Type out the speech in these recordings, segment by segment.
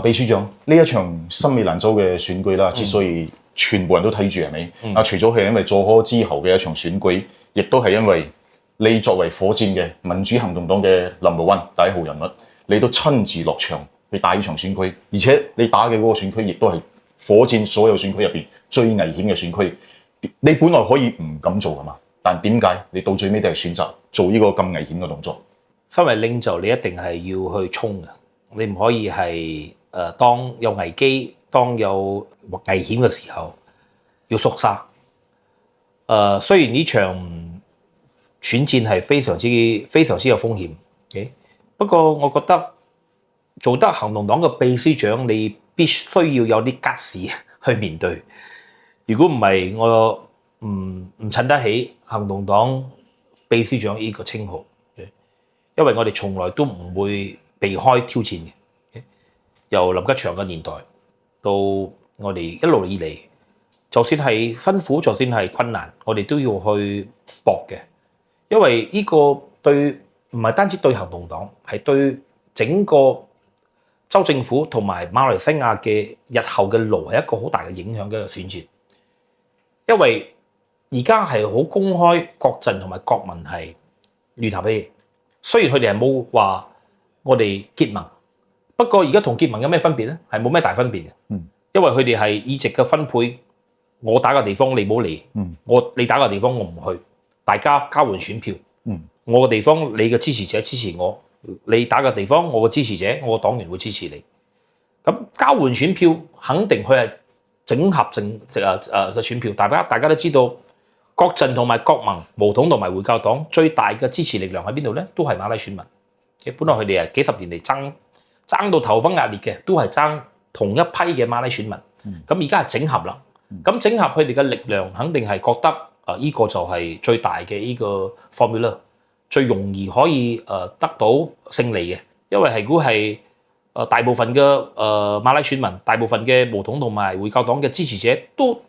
秘書長，呢一場新美蘭州嘅選舉啦，之所以全部人都睇住係咪？除咗係因為佐科之後嘅一場選舉，亦都係因為你作為火箭嘅民主行動黨嘅 No.1 第一號人物，你都親自落場去打呢場選區，而且你打嘅嗰個選區亦都係火箭所有選區入邊最危險嘅選區。你本來可以唔咁做㗎嘛，但點解你到最尾都係選擇做呢個咁危險嘅動作？身為領袖，你一定係要去衝嘅，你唔可以係當有危機、當有危險嘅時候要縮沙。雖然呢場選戰係非常之有風險，okay? 不過我覺得做得行動黨嘅秘書長，你必須要有啲吉士去面對。如果唔係，我唔襯得起行動黨秘書長呢個稱號。因為我哋從來都唔會避開挑戰嘅，由林吉祥嘅年代到我哋一路以嚟，就算係辛苦，就算係困難，我哋都要去搏嘅。因為呢個對唔係單止對行動黨，係對整個州政府同埋馬來西亞嘅日後嘅路係一個好大嘅影響嘅選戰。因為而家係好公開，國陣同埋國民係聯合起嚟。雖然佢哋係冇話我哋結盟，不過而家同結盟有咩分別咧？係冇咩大分別嘅。因為佢哋係議席嘅分配，我打個地方你冇嚟，你打個地方我唔去，大家交換選票。我個地方你嘅支持者支持我，你打個地方我嘅支持者，我嘅黨員會支持你。咁交換選票肯定佢係整合嘅選票，大家都知道。國陣同埋國盟、巫統同埋回教黨最大嘅支持力量喺邊度咧？都係馬拉選民。本來佢哋係幾十年嚟爭到頭崩額裂嘅，都係爭同一批嘅馬拉選民。咁而家係整合啦。咁整合佢哋嘅力量，肯定係覺得呢個就係最大嘅呢個 formula， 最容易可以得到勝利嘅。因為係如果係大部分嘅馬拉選民、大部分嘅巫統同埋回教黨嘅支持者都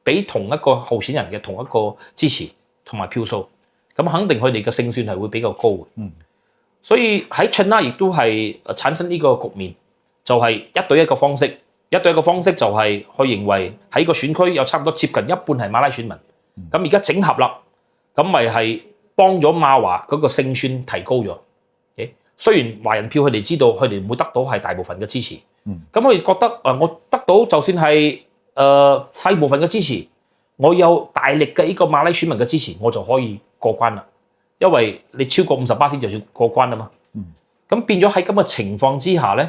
俾同一個候選人嘅同一個支持同埋票數，咁肯定佢哋嘅勝算係會比較高嘅。所以喺 China 亦都係產生呢個局面，就係一對一嘅方式。一對一嘅方式就係佢認為喺個選區有差唔多接近一半係馬拉選民。咁而家整合啦，咁咪係幫咗馬華嗰個勝算提高咗。雖然華人票佢哋知道佢哋唔會得到係大部分嘅支持，咁佢哋覺得我得到就算係細部分嘅支持，我有大力嘅呢個馬拉選民嘅支持，我就可以過關啦。因為你超過58%就算過關啦嘛。咁變咗喺咁嘅情況之下咧，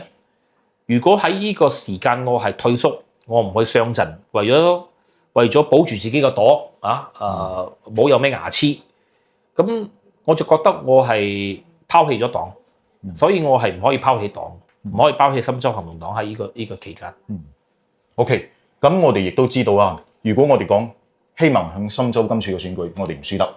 如果喺呢個時間我係退縮，我唔去上陣，為咗保住自己個朵冇有咩牙齒，咁我就覺得我係拋棄咗黨，所以我係唔可以拋棄黨，唔可以拋棄深州行動黨喺呢個期間。OK。咁我哋亦都知道啊，如果我哋講希望喺深州今次嘅選舉，我哋唔輸得，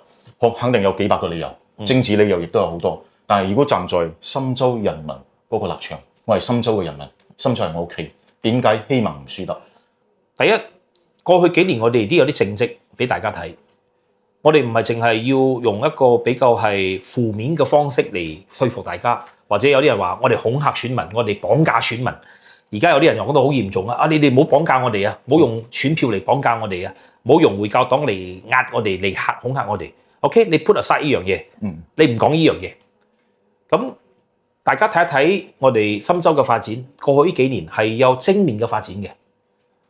肯定有幾百個理由，政治理由亦都有好多。但係如果站在深州人民嗰個立場，我係深州嘅人民，深州係我屋企，點解希望唔輸得？第一，過去幾年我哋都有啲政績俾大家睇，我哋唔係淨係要用一個比較係負面嘅方式嚟說服大家，或者有啲人話我哋恐嚇選民，我哋綁架選民。而家有啲人又講到好嚴重啊！你哋唔好綁架我哋啊，唔好用選票嚟綁架我哋啊，唔好用回教黨嚟壓我哋嚟恐嚇我哋。OK， 你 put aside 呢樣嘢，你唔講呢樣嘢。咁大家睇一睇我哋深州嘅發展，過去呢幾年係有正面嘅發展嘅。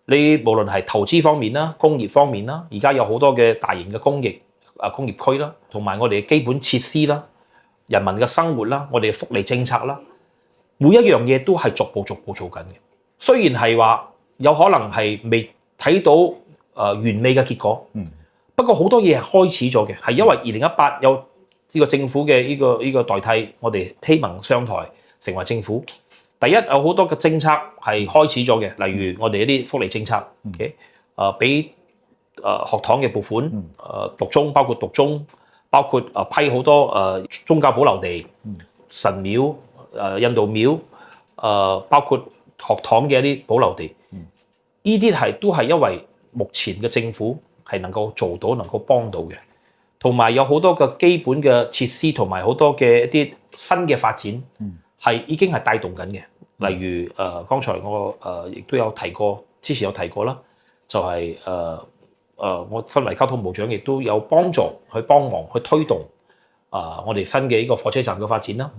你無論係投資方面啦、工業方面啦，而家有好多嘅大型嘅工業區啦，同埋我哋嘅基本設施啦、人民嘅生活啦、我哋嘅福利政策啦。每一樣嘢都係逐步做緊嘅，雖然係話有可能係未睇到完美嘅結果，不過好多嘢係開始咗嘅，係因為2018有呢個政府嘅呢個代替，我哋希望上台成為政府。第一有好多嘅政策係開始咗嘅，例如我哋一啲福利政策，俾學堂嘅撥款，讀中包括讀中，包括批好多宗教保留地、神廟。印度廟，包括學堂嘅一啲保留地，呢啲都係因為目前嘅政府係能夠做到、能夠幫到嘅，同埋有好多嘅基本嘅設施，同埋好多嘅一啲新嘅發展，係已經係帶動緊嘅。例如剛才我亦都有提過，之前有提過啦，就係我身為交通部長，亦都有幫忙去推動我哋新嘅呢個火車站嘅發展啦，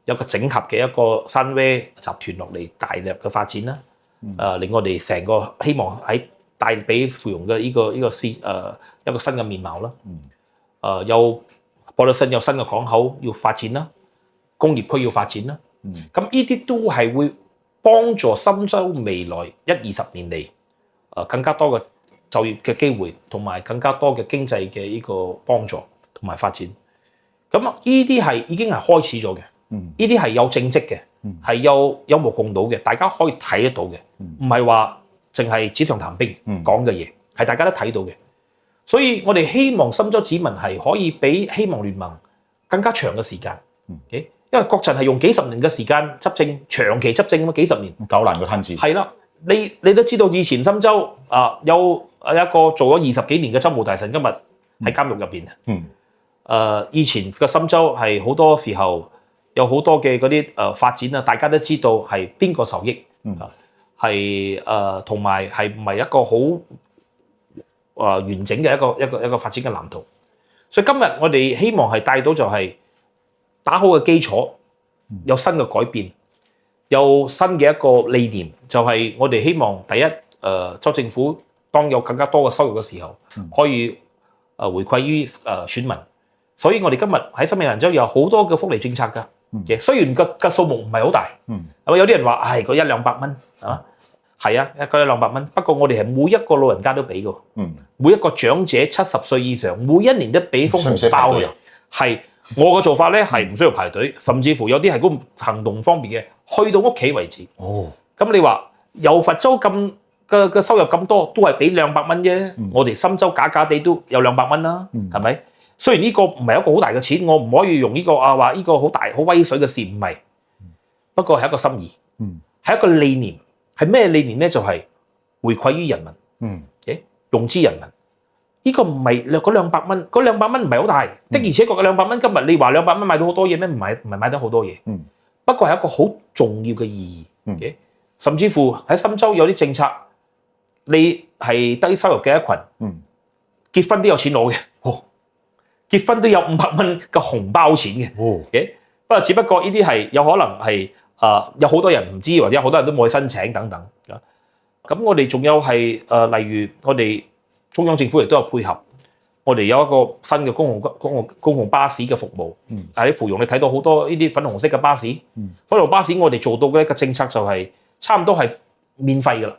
有個整合嘅一個Sunway集團落嚟大力嘅發展啦，令我哋成個希望喺帶俾芙蓉嘅一個新嘅面貌啦。有博樂新有新嘅港口要發展啦，工業區要發展啦。咁呢啲都係會幫助深州未來20-20年嚟更加多嘅就業嘅機會，同埋更加多嘅經濟嘅呢個幫助同埋發展。咁呢啲係已經係開始咗嘅，呢啲係有政績嘅，係有目共睹嘅，大家可以睇得到嘅，唔係話淨係紙上談兵講嘅嘢，係大家都睇到嘅。所以我哋希望深州市民係可以比希望聯盟更加長嘅時間。因為國陣係用幾十年嘅時間執政，長期執政咁幾十年，搞爛個攤子。係啦，你都知道以前深州有一個做咗20幾年嘅州務大臣，今日喺監獄入邊。以前嘅深州係好多時候有好多嘅嗰啲發展啊，大家都知道係邊個受益，係同埋係唔係一個好完整嘅一個發展嘅藍圖。所以今日我哋希望係帶到就係打好嘅基礎，有新嘅改變，有新嘅一個理念，就係我哋希望第一，州政府當有更加多嘅收入嘅時候，可以回饋於選民。所以我哋今日喺新美蘭州有好多嘅福利政策㗎。雖然個數目唔係好大，有啲人話嗰100-200蚊係啊，一個100-200蚊。不過我哋係每一個老人家都俾㗎，每一個長者70歲以上，每一年都俾封紅包嘅。係我嘅做法咧，係唔需要排隊，甚至乎有啲係嗰行動方便嘅，去到屋企為止。咁你話由佛州咁嘅收入咁多，都係俾200蚊啫。我哋深州假假地都有200蚊啦，係咪？雖然呢個唔係一個好大嘅錢，我唔可以用呢個話呢個好大好威水嘅事，唔係。不過係一個心意，係一個理念。係咩理念咧？就係回饋於人民，用之人民。呢個唔係嗰200蚊，嗰200蚊唔係好大的，而且確嘅200蚊，今日你話200蚊買到好多嘢咩？唔係買得好多嘢。不過係一個好重要嘅意義。甚至乎喺深州有啲政策，你係低收入嘅一群，結婚都有錢攞嘅。結婚都有500蚊嘅紅包錢嘅，不過只不過呢啲係有可能係有好多人唔知，或者有好多人都冇去申請等等。咁我哋仲有係例如我哋中央政府亦都有配合，我哋有一個新嘅公共巴士嘅服務。喺芙蓉你睇到好多呢啲粉紅色嘅巴士，粉紅巴士我哋做到嘅一個政策就係差唔多係免費㗎啦。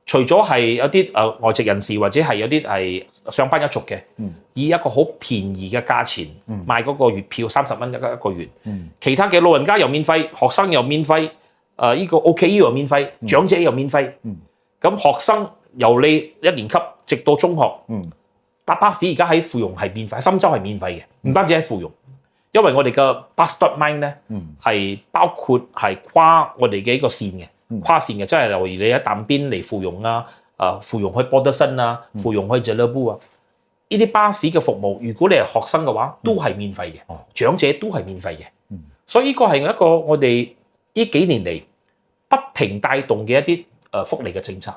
除咗係有啲外籍人士或者係有啲係上班一族嘅，以一個好便宜嘅價錢賣嗰個月票30蚊一個月，其他嘅老人家又免費，學生又免費，呢個 OKU 又免費，長者又免費。咁學生由你1年級直到中學，搭巴士而家喺芙蓉係免費，深州係免費嘅，唔單止喺芙蓉，因為我哋嘅 Bus.Mine 咧係包括係跨我哋嘅一個線嘅。跨線嘅，即係例如你喺淡邊嚟芙蓉啊，芙蓉去博德新啊，芙蓉去謝勒布啊，呢啲巴士嘅服務，如果你係學生嘅話，都係免費嘅，長者都係免費嘅。所以呢個係一個我哋呢幾年嚟不停帶動嘅一啲福利嘅政策。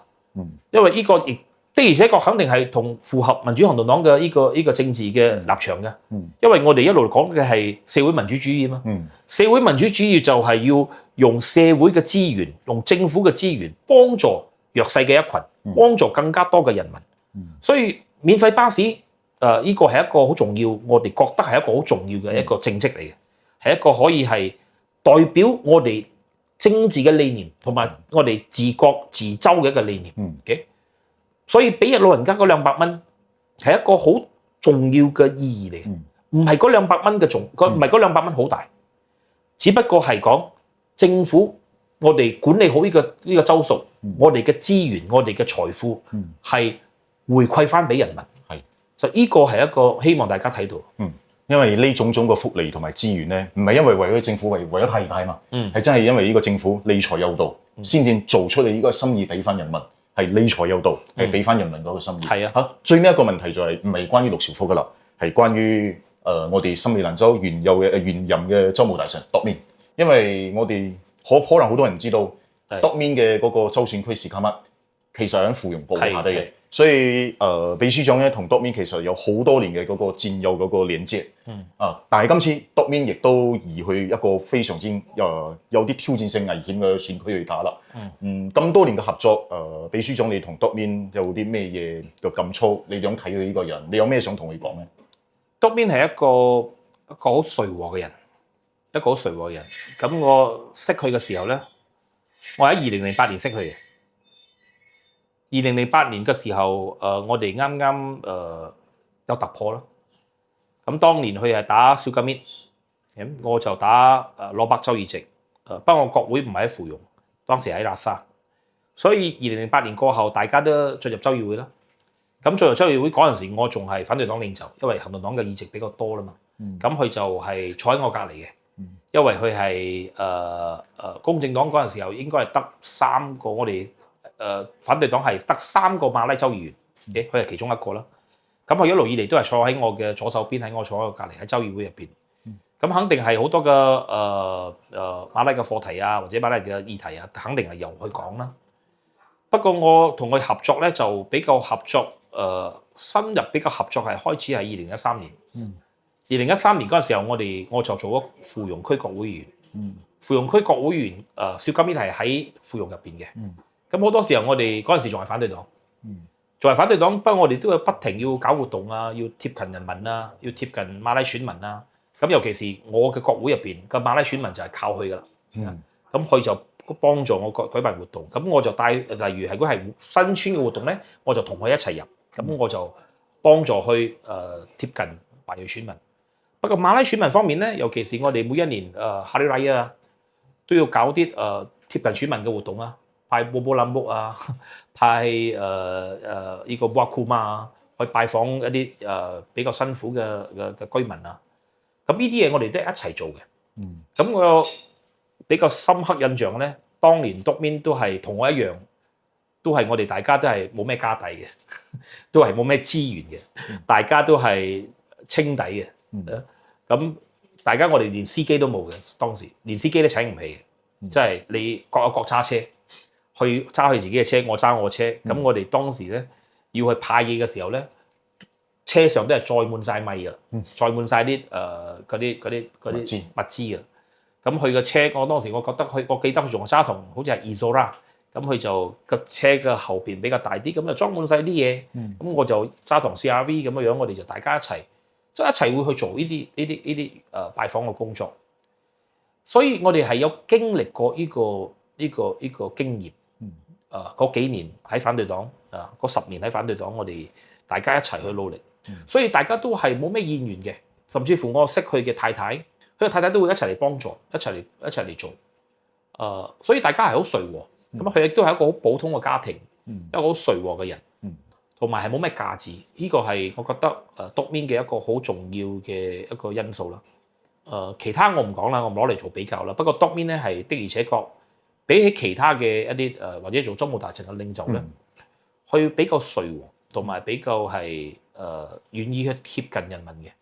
因為呢個亦的而且確肯定係同符合民主行動黨嘅呢個政治嘅立場嘅。因為我哋一路講嘅係社會民主主義嘛。社會民主主義就係要用社會嘅資源，用政府嘅資源幫助弱勢嘅一群，幫助更加多嘅人民。所以免費巴士呢個係一個好重要，我哋覺得係一個好重要嘅一個政績嚟嘅，係一個可以係代表我哋政治嘅理念同埋我哋治國治州嘅一個理念。所以俾老人家嗰200蚊係一個好重要嘅意義嚟嘅，唔係嗰200蚊嘅唔係嗰200蚊好大，只不過係講政府我哋管理好呢個州屬，我哋嘅資源，我哋嘅財富係回饋翻俾人民。所以呢個係一個希望大家睇到。因為呢種嘅福利同埋資源咧，唔係因為為咗政府為咗派而派嘛，係真係因為呢個政府理財有道，先至做出嚟呢個心意俾翻人民。係理財有道，係俾翻人民嗰個心意。最尾一個問題就係唔係關於陸兆福噶啦，係關於我哋新美蘭州原任嘅州務大臣度面，因為我哋可能好多人唔知道係北面嘅嗰個州選區是卡乜，其實喺芙蓉部下低嘅係，所以秘書長咧同北面其實有好多年嘅嗰個戰友嗰個連接。但係今次北面亦都移去一個非常之有啲挑戰性危險嘅選區去打啦。咁多年嘅合作，秘書長你同北面有啲咩嘢嘅感觸？你點睇佢呢個人？你有咩想同佢講咧？篤邊係一個好隨和嘅人，一個好隨和嘅人。咁我識佢嘅時候咧，我喺2008年識佢嘅。2008年嘅時候，我哋啱啱有突破啦。咁當年佢係打小金面，咁我就打攞北州議席。不過我國會唔係喺芙蓉，當時喺喇沙，所以2008年過後，大家都進入州議會啦。咁進入州議會嗰陣時，我仲係反對黨領袖，因為行動黨嘅議席比較多啦嘛。咁佢就係坐喺我隔離嘅，因為佢係公正黨嗰陣時候應該係得3個，我哋反對黨係得3個馬拉州議員，佢係其中一個啦。咁佢一路以嚟都係坐喺我嘅左手邊，喺我坐喺我隔離喺州議會入邊。咁肯定係好多嘅馬拉嘅課題啊，或者馬拉嘅議題啊，肯定係由佢講啦。不過我同佢合作咧就比較合作，深入比較合作係開始係2013年。2013年嗰陣時候，我就做咗芙蓉區國會議員。芙蓉區國會議員邵金燕係喺芙蓉入邊嘅。咁好多時候我哋嗰陣時仲係反對黨，仲係反對黨。不過我哋都要不停要搞活動啊，要貼近人民啊，要貼近馬拉選民啊。咁尤其是我嘅國會入邊個馬拉選民就係靠佢噶啦。咁佢就幫助我舉辦活動。咁我就帶，例如如果係新村嘅活動咧，我就同佢一齊入。咁我就幫助去貼近華裔選民。不過馬拉選民方面咧，尤其是我哋每一年哈利拉啊，都要搞啲貼近選民嘅活動啊，派波波冧屋啊，派呢個瓦庫瑪啊，去拜訪一啲比較辛苦嘅居民啊。咁呢啲嘢我哋都係一齊做嘅。咁我比較深刻印象咧，當年督面都係同我一樣，都係我哋大家都係冇咩家底嘅，都係冇咩資源嘅，大家都係清底嘅。咁大家我哋連司機都冇嘅，當時連司機都請唔起嘅，即係你各有各揸車，去揸佢自己嘅車，我揸我車。咁我哋當時咧要去派嘢嘅時候咧，車上都係載滿晒米㗎啦，載滿晒啲嗰啲物資㗎。咁佢嘅車，我當時我覺得我記得佢仲揸同好似係 Isora，咁佢就個車嘅後邊比較大啲，咁就裝滿晒啲嘢。咁我就揸同 CRV 咁樣，我哋就大家一齊。即係一齊會去做呢啲拜訪嘅工作，所以我哋係有經歷過呢個經驗。嗰幾年喺反對黨嗰10年喺反對黨，我哋大家一齊去努力，所以大家都係冇咩怨言嘅。甚至乎我識佢嘅太太，佢嘅太太都會一齊嚟幫助，一齊嚟做。所以大家係好隨和。咁佢亦都係一個好普通嘅家庭，一個好隨和嘅人。同埋係冇咩價值，呢個係我覺得督面嘅一個好重要嘅一個因素啦。其他我唔講啦，我唔攞嚟做比較啦。不過督面咧係的而且確比起其他嘅一啲或者做州務大臣嘅領袖咧，佢比較隨和，同埋比較係願意去貼近人民嘅。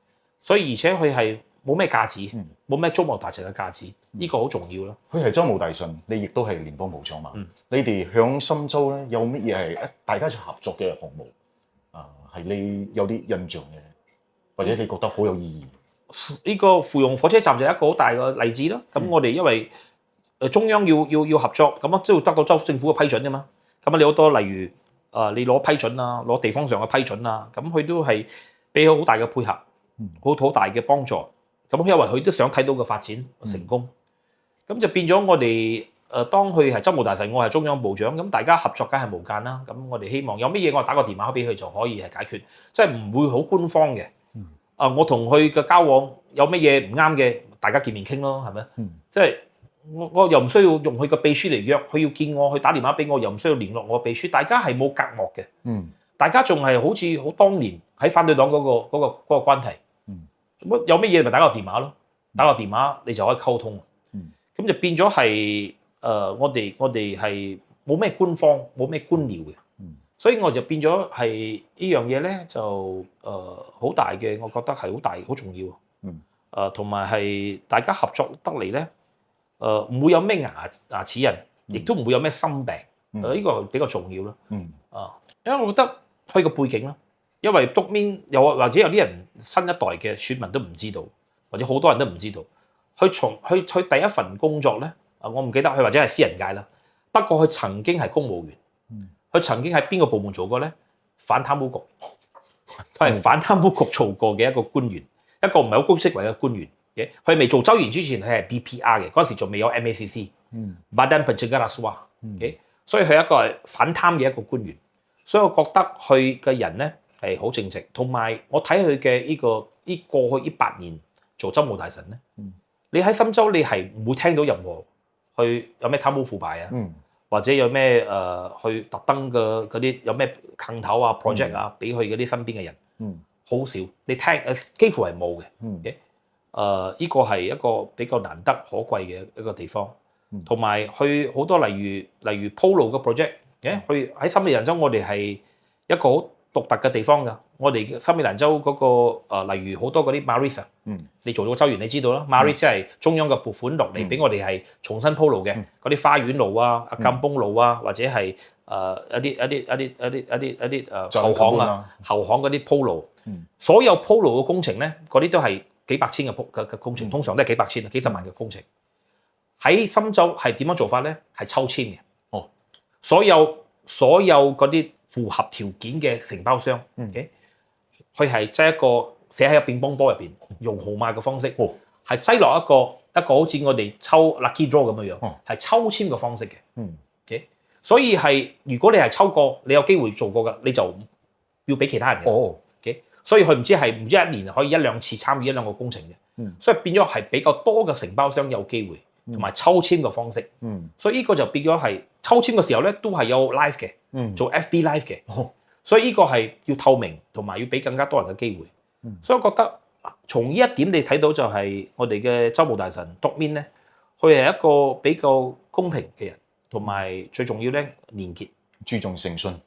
所以而且佢係冇咩價值，冇咩州務大臣嘅價值，呢個好重要啦。佢係州務大臣，你亦都係聯邦部長嘛？你哋響深州咧有乜嘢係大家一齊合作嘅項目？係你有啲印象嘅，或者你覺得好有意義？呢個芙蓉火車站就係一個好大嘅例子啦。咁我哋因為中央要合作，咁啊都要得到州政府嘅批准㗎嘛。咁啊你好多例如你攞批准啊，攞地方上嘅批准啊，咁佢都係俾好大嘅配合，好大嘅幫助。咁因為佢都想睇到個發展成功，咁就變咗我哋當佢係州務大臣，我係中央部長，咁大家合作梗係無間啦。咁我哋希望有乜嘢我打個電話俾佢就可以係解決，即係唔會好官方嘅。我同佢嘅交往有乜嘢唔啱嘅，大家見面傾咯，係咪？即係我又唔需要用佢個秘書嚟約，佢要見我，佢打電話俾我，又唔需要聯絡我秘書，大家係冇隔膜嘅。大家仲係好似好當年喺反對黨嗰個關係。有乜嘢咪打個電話咯，打個電話你就可以溝通。咁就變咗係我哋係冇咩官方，冇咩官僚嘅。所以我就變咗係呢樣嘢咧，就好大嘅，我覺得係好大好重要。同埋係大家合作得嚟咧，唔會有咩牙齒印，亦都唔會有咩心病。呢個比較重要咯。因為我覺得佢個背景啦，因為督面又或者有啲人新一代嘅選民都唔知道，或者好多人都唔知道，佢第一份工作咧，我唔記得佢或者係私人界啦。不過佢曾經係公務員，佢曾經喺邊個部門做過咧？反貪污局，佢係反貪污局做過嘅一個官員，一個唔係好高職位嘅官員。佢未做州員之前，佢係 BPR 嘅，嗰陣時仲未有 MACC。Badan Pencegahan Rasuah。所以佢係一個係反貪嘅一個官員。所以我覺得佢嘅人咧係好正直，同埋我睇佢嘅呢過去呢8年做州務大臣咧，你喺深州你係唔會聽到任何去有咩貪污腐敗啊，或者有咩去特登嘅嗰啲有咩坑頭啊 project 啊俾佢嗰啲身邊嘅人，好少，你聽幾乎係冇嘅。呢個係一個比較難得可貴嘅一個地方，同埋去好多例如鋪路嘅 project。去喺森美蘭州，我哋係一個好獨特嘅地方㗎。我哋森美蘭州嗰個例如好多嗰啲 Maris 你做咗州員你知道啦。Maris 即係中央嘅撥款落嚟俾我哋係重新鋪路嘅，嗰啲花園路啊、甘崩路啊，或者係一啲後巷啊、後巷嗰啲鋪路。所有鋪路嘅工程咧，嗰啲都係幾百千嘅工程，通常都係幾百千啊、幾十萬嘅工程。喺深州係點樣做法咧？係抽籤嘅。所有嗰啲符合條件嘅承包商，佢係擠一個寫喺個乒乓波入邊，用號碼嘅方式，係擠落一個好似我哋抽 lucky draw 咁樣，係抽籤嘅方式嘅。所以係如果你係抽過，你有機會做過㗎，你就要俾其他人嘅。所以佢唔知一年可以1、2次參與1、2個工程嘅。所以變咗係比較多嘅承包商有機會。同埋抽籤嘅方式，所以呢個就變咗係抽籤嘅時候咧，都係有 live 嘅，做 FB live 嘅，所以呢個係要透明，同埋要俾更加多人嘅機會。所以我覺得從呢一點你睇到就係我哋嘅州務大臣督面咧，佢係一個比較公平嘅人，同埋最重要咧，廉潔，注重誠信。